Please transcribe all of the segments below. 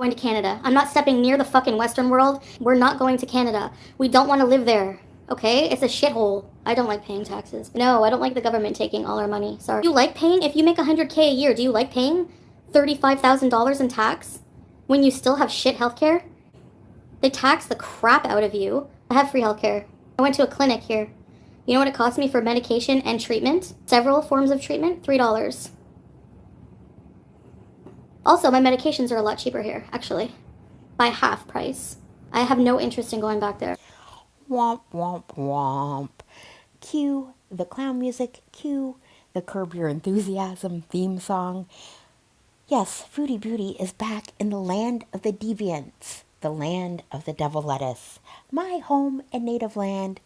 Going to Canada. I'm not stepping near the fucking Western world. We're not going to Canada. We don't want to live there. Okay? It's a shithole. I don't like paying taxes. No, I don't like the government taking all our money. Sorry. You like paying? If you make 100K a year, do you like paying $35,000 in tax when you still have shit healthcare? They tax the crap out of you. I have free healthcare. I went to a clinic here. You know what it cost me for medication and treatment? Several forms of treatment? $3. Also, my medications are a lot cheaper here, actually. By half price. I have no interest in going back there. Womp, womp, womp. Cue the clown music, cue the Curb Your Enthusiasm theme song. Yes, Foodie Beauty is back in the land of the deviants, the land of the devil lettuce, my home and native land,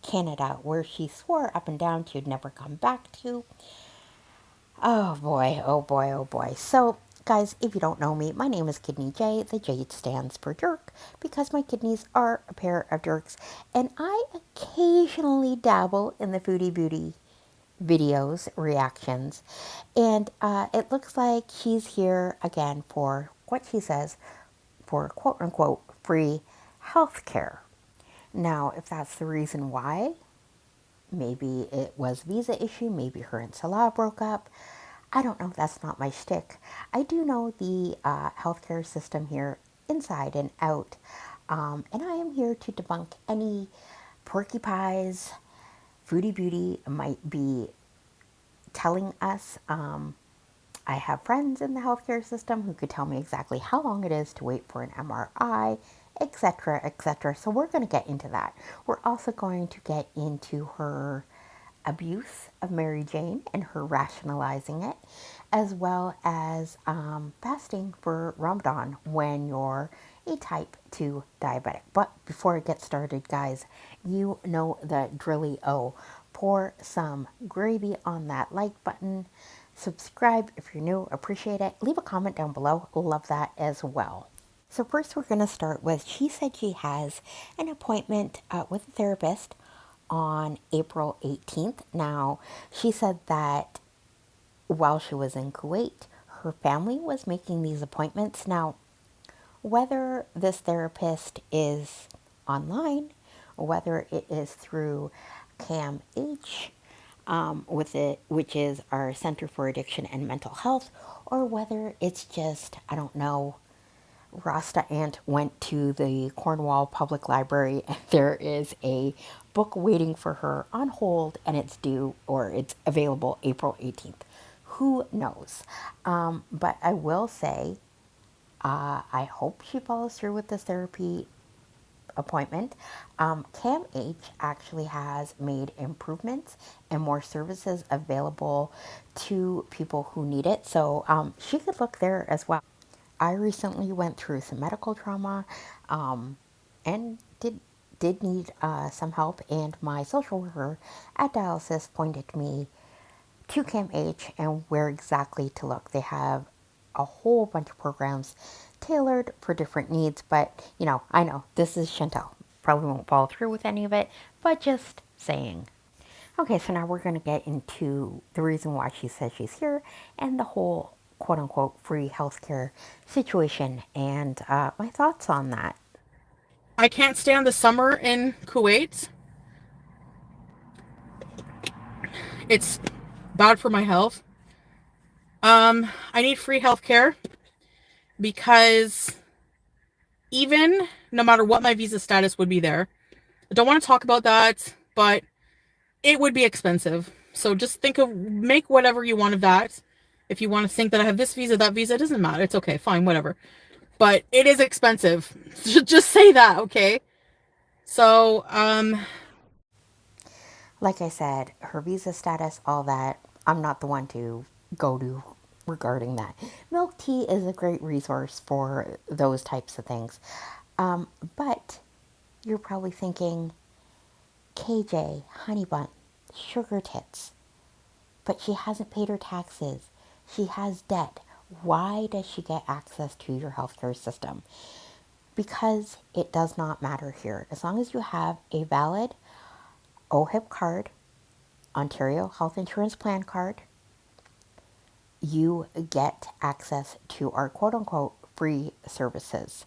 Canada, where she swore up and down she'd never come back to. Oh boy, oh boy, oh boy. So, guys, if you don't know me, my name is Kidneyjay. The J stands for jerk because my kidneys are a pair of jerks. And I occasionally dabble in the Foodie Beauty videos, reactions. And it looks like she's here again for what she says for quote unquote free health care. Now, if that's the reason why, maybe it was visa issue, maybe her and Salah broke up. I don't know, that's not my shtick. I do know the healthcare system here inside and out. And I am here to debunk any porcupines Foodie Beauty might be telling us. I have friends in the healthcare system who could tell me exactly how long it is to wait for an MRI, etc., etc. So we're going to get into that. We're also going to get into her abuse of Mary Jane and her rationalizing it, as well as fasting for Ramadan when you're a type 2 diabetic. But before I get started, guys, you know the drilly O. Pour some gravy on that like button. Subscribe if you're new, appreciate it. Leave a comment down below, love that as well. So first we're going to start with, she said she has an appointment with a therapist on April 18th. Now, she said that while she was in Kuwait, her family was making these appointments. Now, whether this therapist is online, whether it is through CAMH, with it, which is our Center for Addiction and Mental Health, or whether it's just, I don't know, Rasta Ant went to the Cornwall Public Library and there is a book waiting for her on hold and it's due or it's available April 18th. Who knows? But I will say, I hope she follows through with this therapy appointment. CAMH actually has made improvements and more services available to people who need it. So she could look there as well. I recently went through some medical trauma and did need some help, and my social worker at dialysis pointed me to CAMH and where exactly to look. They have a whole bunch of programs tailored for different needs, but you know, I know this is Chantel. Probably won't follow through with any of it, but just saying. Okay, so now we're going to get into the reason why she says she's here and the whole quote unquote free healthcare situation and my thoughts on that. I can't stand the summer in Kuwait. It's bad for my health. I need free healthcare because even no matter what my visa status would be there, I don't want to talk about that, but it would be expensive. So just make whatever you want of that. If you want to think that I have this visa, that visa, it doesn't matter. It's okay, fine, whatever. But it is expensive. Just say that, okay? So, Like I said, her visa status, all that, I'm not the one to go to regarding that. Milk tea is a great resource for those types of things. But you're probably thinking, KJ, honey bun, sugar tits. But she hasn't paid her taxes. She has debt. Why does she get access to your healthcare system? Because it does not matter here. As long as you have a valid OHIP card, Ontario Health Insurance Plan card, you get access to our quote unquote free services.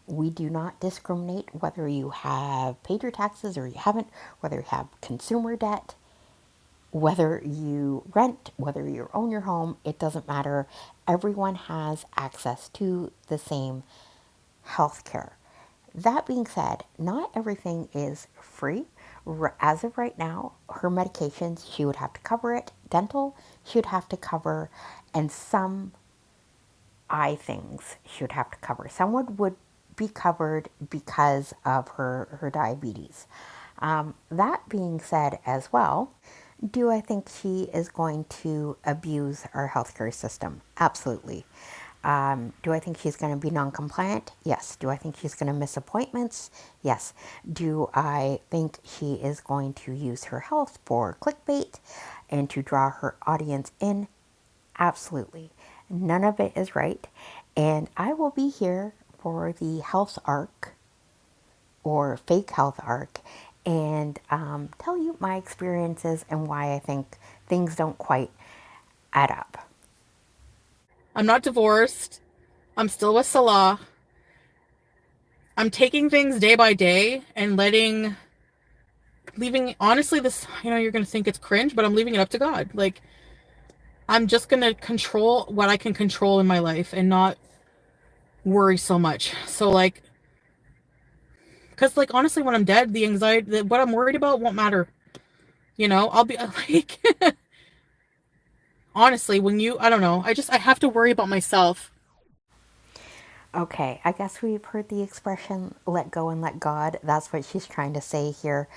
We do not discriminate whether you have paid your taxes or you haven't, whether you have consumer debt, whether you rent, whether you own your home, it doesn't matter. Everyone has access to the same health care. That being said, not everything is free. As of right now, her medications, she would have to cover it. Dental, she would have to cover, and some eye things she would have to cover. Some would be covered because of her diabetes. That being said, as well, do I think she is going to abuse our healthcare system? Absolutely. Do I think she's going to be non-compliant? Yes. Do I think she's going to miss appointments? Yes. Do I think she is going to use her health for clickbait and to draw her audience in? Absolutely. None of it is right. And I will be here for the health arc or fake health arc and tell you my experiences and why I think things don't quite add up. I'm not divorced. I'm still with Salah. I'm taking things day by day and leaving, honestly, this, you're going to think it's cringe, but I'm leaving it up to God. Like, I'm just going to control what I can control in my life and not worry so much. So, like, because, like, honestly, when I'm dead, the anxiety, what I'm worried about won't matter. I'll be like, honestly, I don't know, I have to worry about myself. Okay, I guess we've heard the expression let go and let God. That's what she's trying to say here.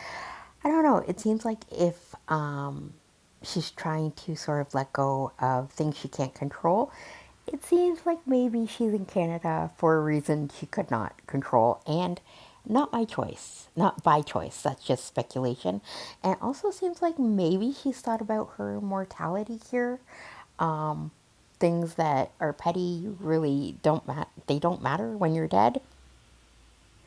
I don't know. It seems like if she's trying to sort of let go of things she can't control, it seems like maybe she's in Canada for a reason she could not control and not my choice, not by choice. That's just speculation. And it also seems like maybe she's thought about her mortality here. Things that are petty really they don't matter when you're dead.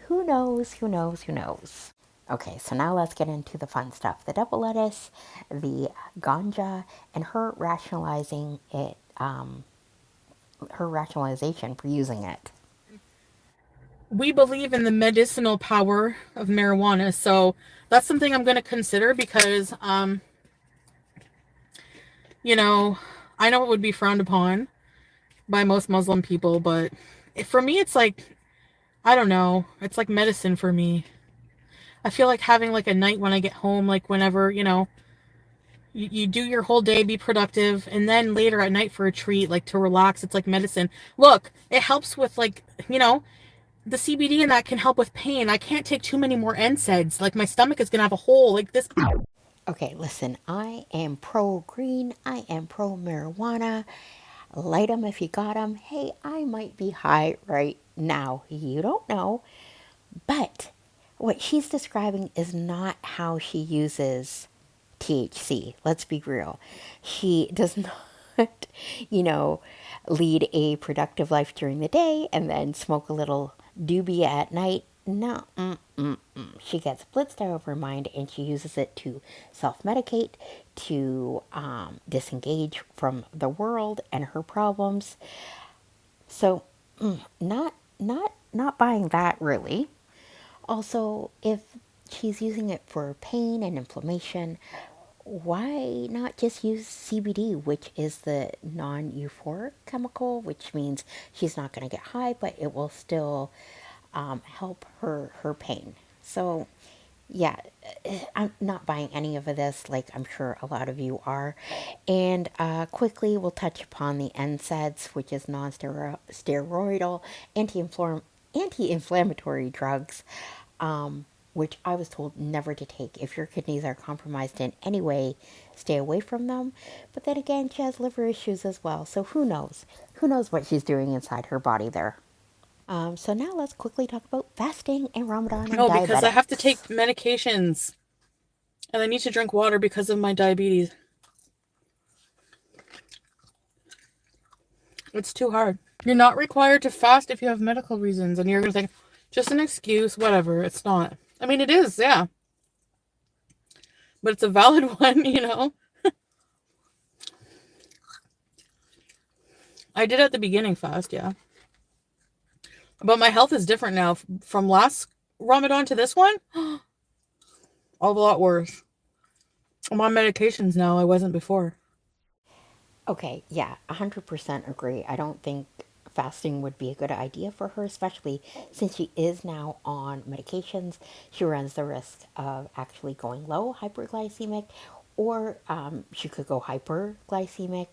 Who knows? Who knows? Who knows? Okay, so now let's get into the fun stuff. The double lettuce, the ganja, and her rationalizing it, her rationalization for using it. We believe in the medicinal power of marijuana, so that's something I'm going to consider because, I know it would be frowned upon by most Muslim people, but for me, it's like, I don't know, it's like medicine for me. I feel like having like a night when I get home, like whenever, you do your whole day, be productive, and then later at night for a treat, like to relax, it's like medicine. Look, it helps with like, the CBD and that can help with pain. I can't take too many more NSAIDs. Like my stomach is gonna have a hole like this. Okay, listen, I am pro green, I am pro marijuana. Light 'em if you got 'em. Hey, I might be high right now. You don't know. But what she's describing is not how she uses THC. Let's be real. She does not, you know, lead a productive life during the day and then smoke a little doobie at night. No, she gets blitzed out of her mind and she uses it to self-medicate, to disengage from the world and her problems. So, not buying that really. Also, if she's using it for pain and inflammation, why not just use CBD, which is the non-euphoric chemical, which means she's not going to get high, but it will still help her pain. So, yeah, I'm not buying any of this, like I'm sure a lot of you are. And quickly, we'll touch upon the NSAIDs, which is non-steroidal anti-inflammatory drugs, which I was told never to take. If your kidneys are compromised in any way, stay away from them. But then again, she has liver issues as well, so who knows? Who knows what she's doing inside her body there? So now let's quickly talk about fasting and Ramadan and No, because I have to take diabetics. medications and I need to drink water because of my diabetes. It's too hard. You're not required to fast if you have medical reasons, and you're gonna think just an excuse, whatever. It's not. I mean, it is, yeah, but it's a valid one. I did at the beginning fast, yeah. But my health is different now. From last Ramadan to this one, a lot worse. I'm on medications now. I wasn't before. Okay, yeah, 100% agree. I don't think fasting would be a good idea for her, especially since she is now on medications. She runs the risk of actually going low hyperglycemic, or she could go hyperglycemic.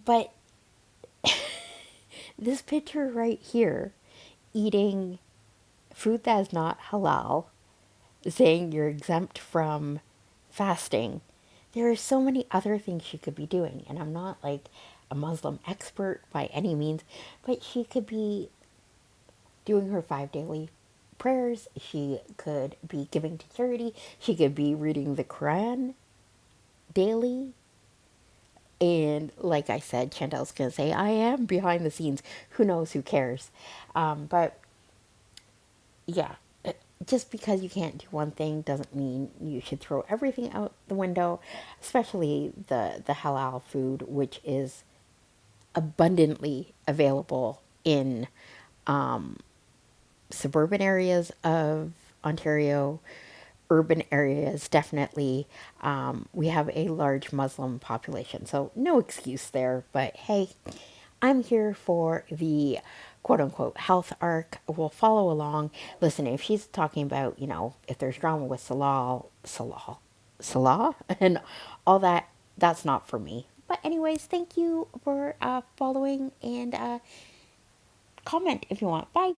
But this picture right here, eating food that is not halal, saying you're exempt from fasting, there are so many other things she could be doing. And I'm not like a Muslim expert by any means, but she could be doing her 5 daily prayers. She could be giving to charity. She could be reading the Quran daily. And like I said, Chantel's going to say, I am behind the scenes. Who knows? Who cares? But yeah, just because you can't do one thing doesn't mean you should throw everything out the window, especially the halal food, which is abundantly available in suburban areas of Ontario, urban areas, definitely. We have a large Muslim population, so no excuse there. But hey, I'm here for the quote unquote health arc. We'll follow along. Listen, if she's talking about, if there's drama with Salah, and all that, that's not for me. But, anyways, thank you for following and comment if you want. Bye.